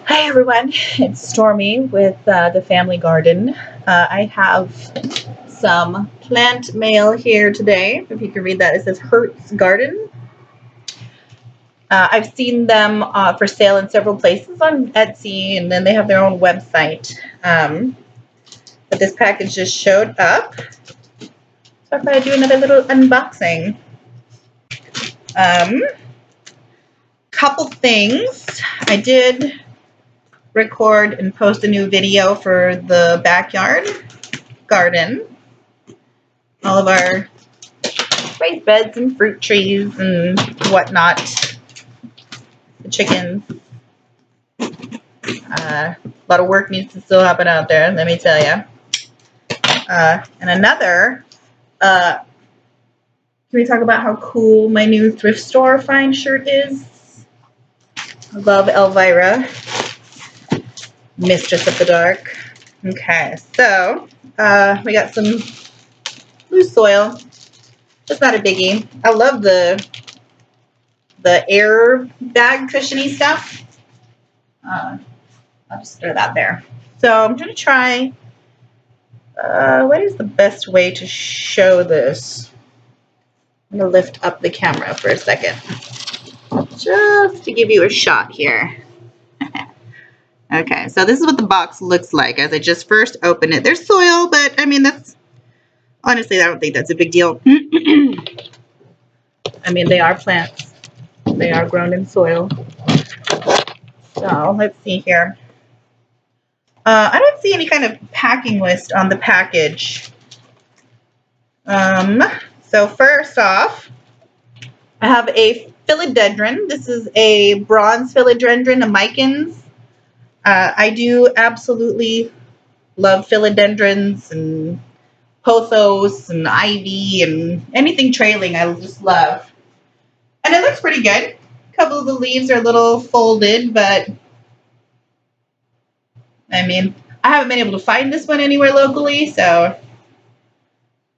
Hi everyone, it's Stormy with the family garden. I have some plant mail here today. If you can read that, it says Hirt's Garden. I've seen them for sale in several places on Etsy, and then they have their own website. But this package just showed up, so I thought I'd do another little unboxing. Couple things. I did record and post a new video for the backyard garden. All of our raised beds and fruit trees and whatnot. The chickens. A lot of work needs to still happen out there, let me tell you. And another, can we talk about how cool my new thrift store find shirt is? I love Elvira, Mistress of the Dark. Okay, so we got some loose soil. It's not a biggie. I love the air bag cushiony stuff. I'll just throw that there. So I'm going to try, what is the best way to show this? I'm going to lift up the camera for a second. Just to give you a shot here. Okay, so this is what the box looks like as I just first open it. There's soil, but I mean, that's, honestly, I don't think that's a big deal. I mean, they are plants. They are grown in soil. So let's see here. I don't see any kind of packing list on the package. So first off, I have a Philodendron. This is a bronze Philodendron, a Micans. I do absolutely love philodendrons and pothos and ivy and anything trailing. I just love. And it looks pretty good. A couple of the leaves are a little folded, but I mean, I haven't been able to find this one anywhere locally, so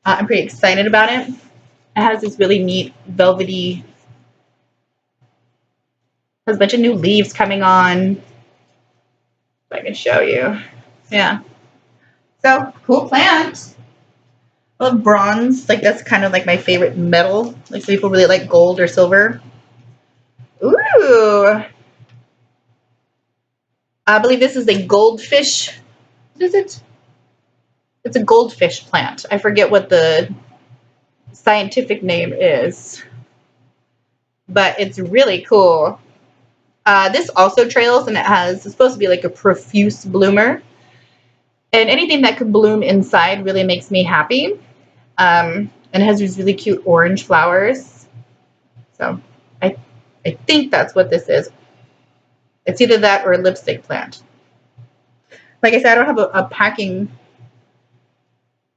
I'm pretty excited about it. It has this really neat velvety, has a bunch of new leaves coming on. If I can show you. Yeah. So, cool plant. I love bronze. Like, that's kind of like my favorite metal. Like, some people really like gold or silver. Ooh. I believe this is a goldfish. What is it? It's a goldfish plant. I forget what the scientific name is. But it's really cool. This also trails, and it's supposed to be like a profuse bloomer. And anything that could bloom inside really makes me happy. And it has these really cute orange flowers. So I think that's what this is. It's either that or a lipstick plant. Like I said, I don't have a packing,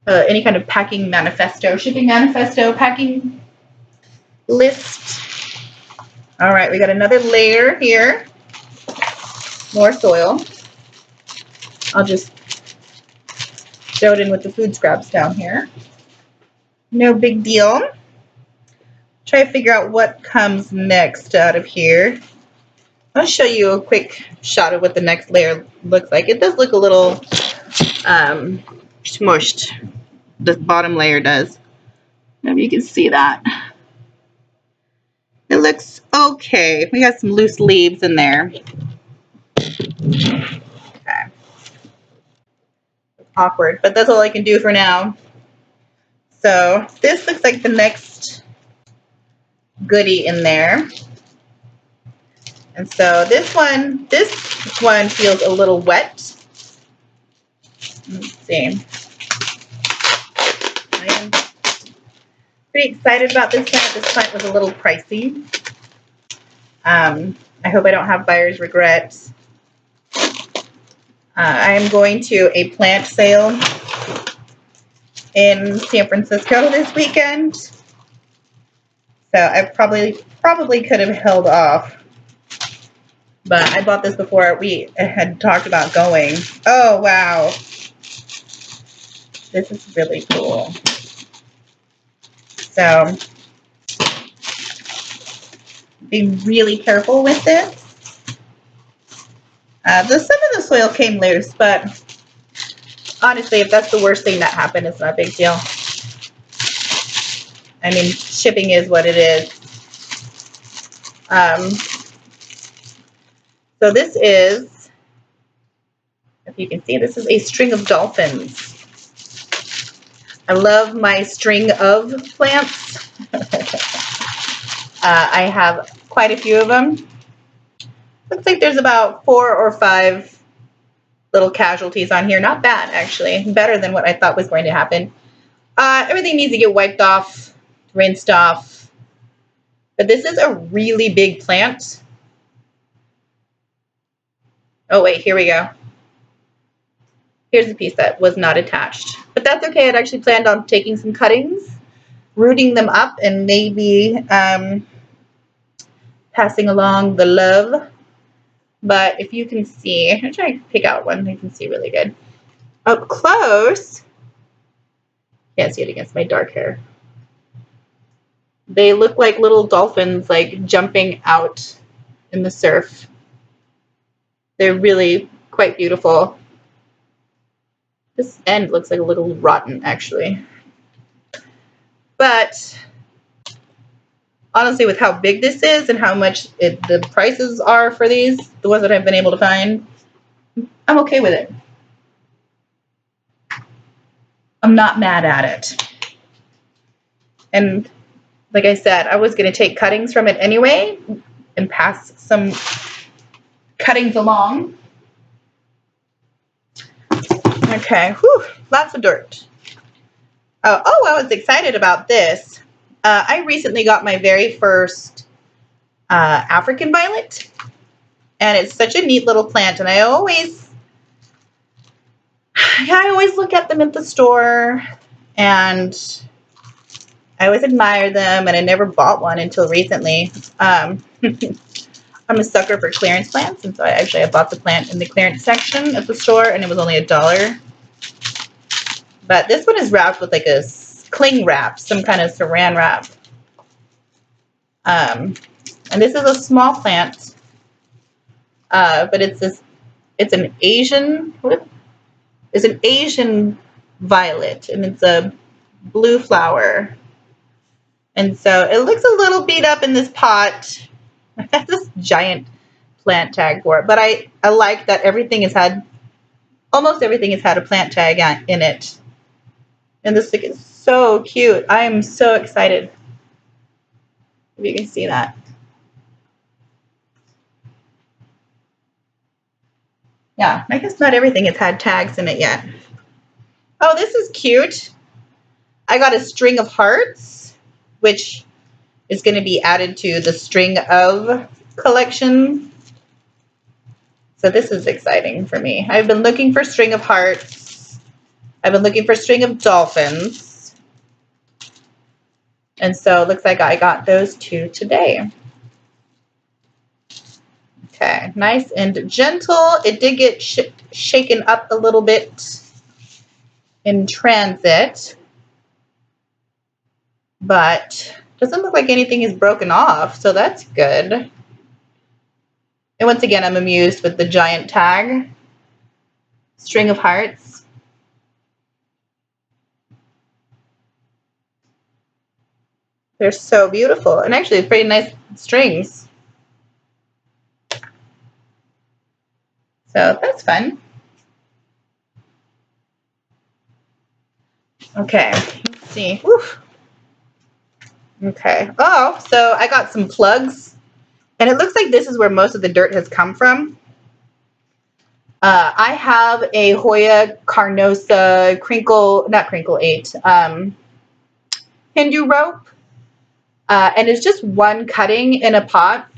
any kind of packing manifesto, shipping manifesto, packing list. All right, we got another layer here. More soil. I'll just throw it in with the food scraps down here. No big deal. Try to figure out what comes next out of here. I'll show you a quick shot of what the next layer looks like. It does look a little smushed. This bottom layer does. Maybe you can see that. It looks okay. We got some loose leaves in there. Okay. Awkward, but that's all I can do for now. So this looks like the next goodie in there. And so this one feels a little wet. Let's see. I am pretty excited about this plant. This plant was a little pricey. I hope I don't have buyer's regrets. I am going to a plant sale in San Francisco this weekend. So I probably could have held off. But I bought this before we had talked about going. Oh, wow. This is really cool. So be really careful with this. Some of the soil came loose, but honestly, if that's the worst thing that happened, it's not a big deal. I mean, shipping is what it is. So this is, if you can see, this is a string of dolphins. I love my string of plants. I have quite a few of them. Looks like there's about 4 or 5 little casualties on here. Not bad, actually. Better than what I thought was going to happen. Everything needs to get wiped off, rinsed off. But this is a really big plant. Oh, wait, here we go. Here's the piece that was not attached. But that's okay. I'd actually planned on taking some cuttings, rooting them up, and maybe passing along the love. But if you can see, I'm trying to pick out one you can see really good. Up close, can't see it against my dark hair. They look like little dolphins, like jumping out in the surf. They're really quite beautiful. This end looks like a little rotten, actually. But honestly, with how big this is and how much the prices are for these, the ones that I've been able to find, I'm okay with it. I'm not mad at it. And like I said, I was going to take cuttings from it anyway and pass some cuttings along. Okay, whew, lots of dirt. Oh, I was excited about this. I recently got my very first African violet, and it's such a neat little plant, and I always look at them at the store, and I always admire them, and I never bought one until recently. I'm a sucker for clearance plants, and so I bought the plant in the clearance section at the store, and it was only $1. But this one is wrapped with like a cling wrap, some kind of saran wrap. And this is a small plant, but it's an Asian violet, and it's a blue flower. And so it looks a little beat up in this pot. I have this giant plant tag for it, but I like that almost everything has had a plant tag in it. And this thing is so cute. I am so excited. If you can see that. Yeah, I guess not everything has had tags in it yet. Oh, this is cute. I got a string of hearts, which is going to be added to the string of collection. So this is exciting for me. I've been looking for string of hearts. I've been looking for string of dolphins. And so it looks like I got those 2 today. Okay, nice and gentle. It did get shaken up a little bit in transit, but doesn't look like anything is broken off, so that's good. And once again, I'm amused with the giant tag. String of hearts. They're so beautiful, and actually pretty nice strings. So that's fun. Okay, let's see. Oof. Okay. Oh, so I got some plugs, and it looks like this is where most of the dirt has come from. I have a Hoya carnosa not crinkle 8, Hindu rope. And it's just one cutting in a pot.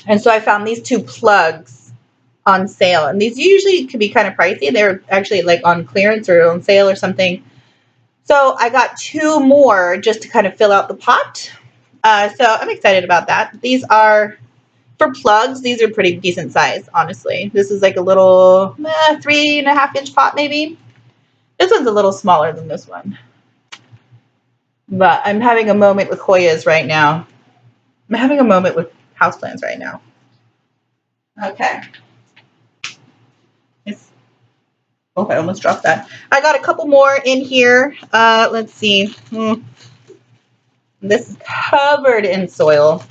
And so I found these 2 plugs on sale. And these usually could be kind of pricey. They're actually like on clearance or on sale or something. So I got 2 more just to kind of fill out the pot. So I'm excited about that. These are, for plugs, these are pretty decent size, honestly. This is like a little 3.5-inch pot maybe. This one's a little smaller than this one. But I'm having a moment with Hoyas right now. I'm having a moment with houseplants right now. Okay. Oh, I almost dropped that. I got a couple more in here. Let's see. This is covered in soil.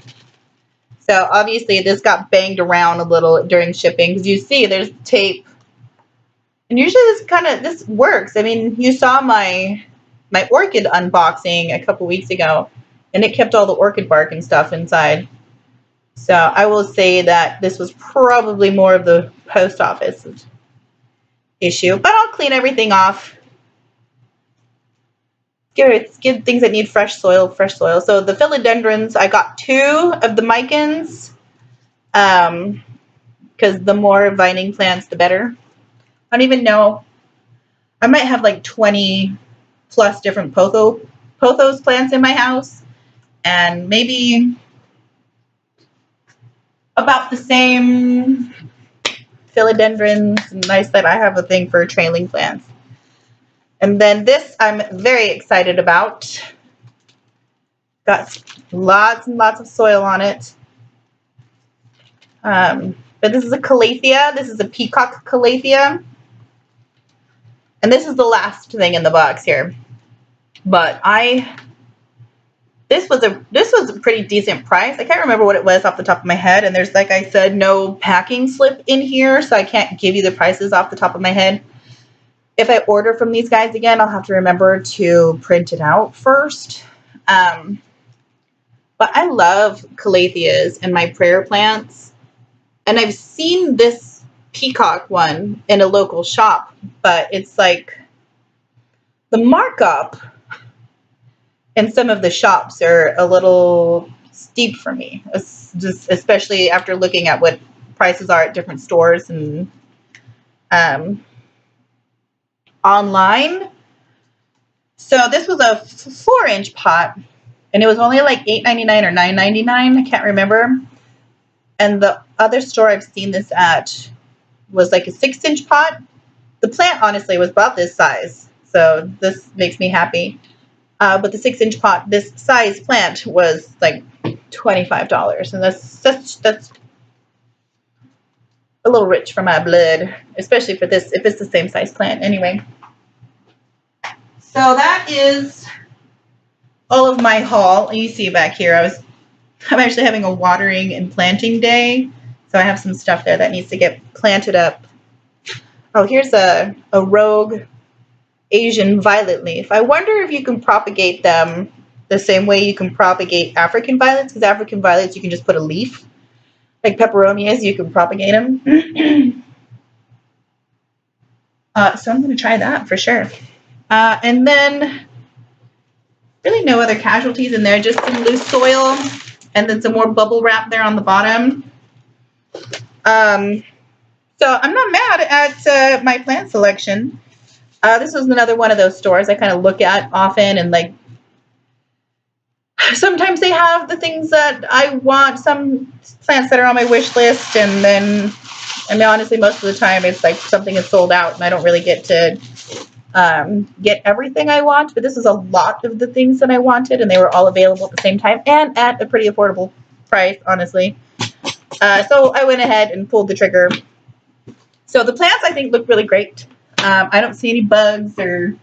So obviously this got banged around a little during shipping because you see there's tape. And usually this works. I mean, you saw my orchid unboxing a couple weeks ago, and it kept all the orchid bark and stuff inside. So I will say that this was probably more of the post office issue, but I'll clean everything off. Give things that need fresh soil. So the philodendrons, I got 2 of the Micans, because the more vining plants, the better. I don't even know. I might have like 20 plus different pothos plants in my house, and maybe about the same philodendrons. Nice that I have a thing for trailing plants. And then this I'm very excited about. Got lots and lots of soil on it. But this is a Calathea. This is a Peacock Calathea. And this is the last thing in the box here. But this was a pretty decent price. I can't remember what it was off the top of my head, and there's, like I said, no packing slip in here, so I can't give you the prices off the top of my head. If I order from these guys again, I'll have to remember to print it out first. But I love Calatheas and my prayer plants, and I've seen this Peacock one in a local shop, but it's like the markup in some of the shops are a little steep for me, just especially after looking at what prices are at different stores and online. So this was a 4-inch pot, and it was only like $8.99 or $9.99. I can't remember. And the other store I've seen this at was like a 6-inch pot. The plant honestly was about this size, so this makes me happy. But the 6-inch pot, this size plant, was like $25, and that's a little rich for my blood, especially for this if it's the same size plant. Anyway, so that is all of my haul. You see back here, I'm actually having a watering and planting day, so I have some stuff there that needs to get planted up. Oh, here's a rogue Asian violet leaf. I wonder if you can propagate them the same way you can propagate African violets, because African violets you can just put a leaf. Like peperonias, you can propagate them. So I'm going to try that for sure. And then really no other casualties in there, just some loose soil and then some more bubble wrap there on the bottom. So I'm not mad at my plant selection. This was another one of those stores I kind of look at often, and like sometimes they have the things that I want, some plants that are on my wish list, and then, I mean, honestly, most of the time it's like something is sold out and I don't really get to get everything I want, but this is a lot of the things that I wanted, and they were all available at the same time and at a pretty affordable price, honestly. So I went ahead and pulled the trigger. So the plants I think look really great. I don't see any bugs, or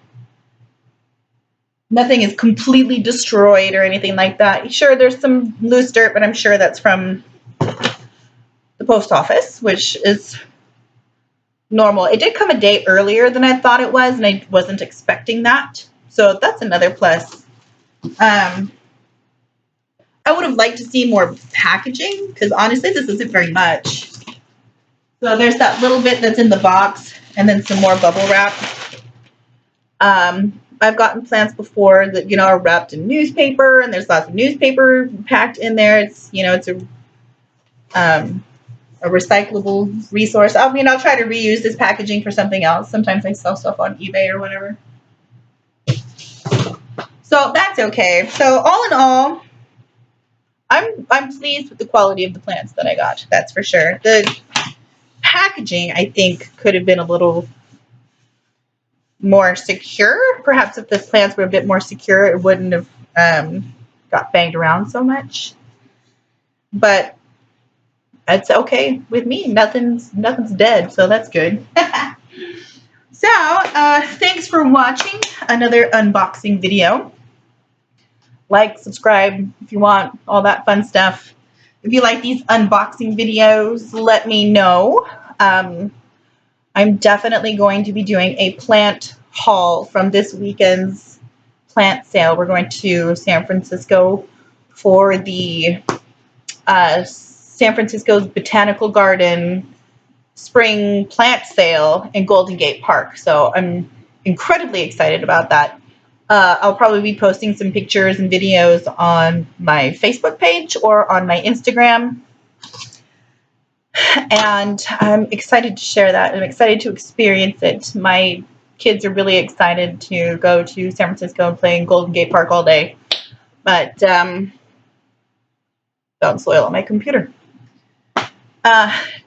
nothing is completely destroyed or anything like that. Sure, there's some loose dirt, but I'm sure that's from the post office, which is normal. It did come a day earlier than I thought it was, and I wasn't expecting that. So that's another plus. I would have liked to see more packaging, because honestly, this isn't very much. So there's that little bit that's in the box, and then some more bubble wrap. I've gotten plants before that, you know, are wrapped in newspaper, and there's lots of newspaper packed in there. It's, you know, it's a recyclable resource. I mean, I'll try to reuse this packaging for something else. Sometimes I sell stuff on eBay or whatever. So that's okay. So all in all, I'm pleased with the quality of the plants that I got. That's for sure. The packaging, I think, could have been a little more secure. Perhaps if the plants were a bit more secure, it wouldn't have got banged around so much. But it's okay with me. Nothing's dead, so that's good. So, thanks for watching another unboxing video. Like, subscribe if you want, all that fun stuff. If you like these unboxing videos, let me know. I'm definitely going to be doing a plant haul from this weekend's plant sale. We're going to San Francisco for the San Francisco's Botanical Garden spring plant sale in Golden Gate Park. So I'm incredibly excited about that. I'll probably be posting some pictures and videos on my Facebook page or on my Instagram. And I'm excited to share that. I'm excited to experience it. My kids are really excited to go to San Francisco and play in Golden Gate Park all day. But don't soil my computer.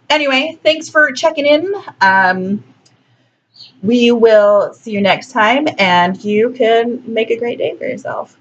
Anyway, thanks for checking in. We will see you next time, and you can make a great day for yourself.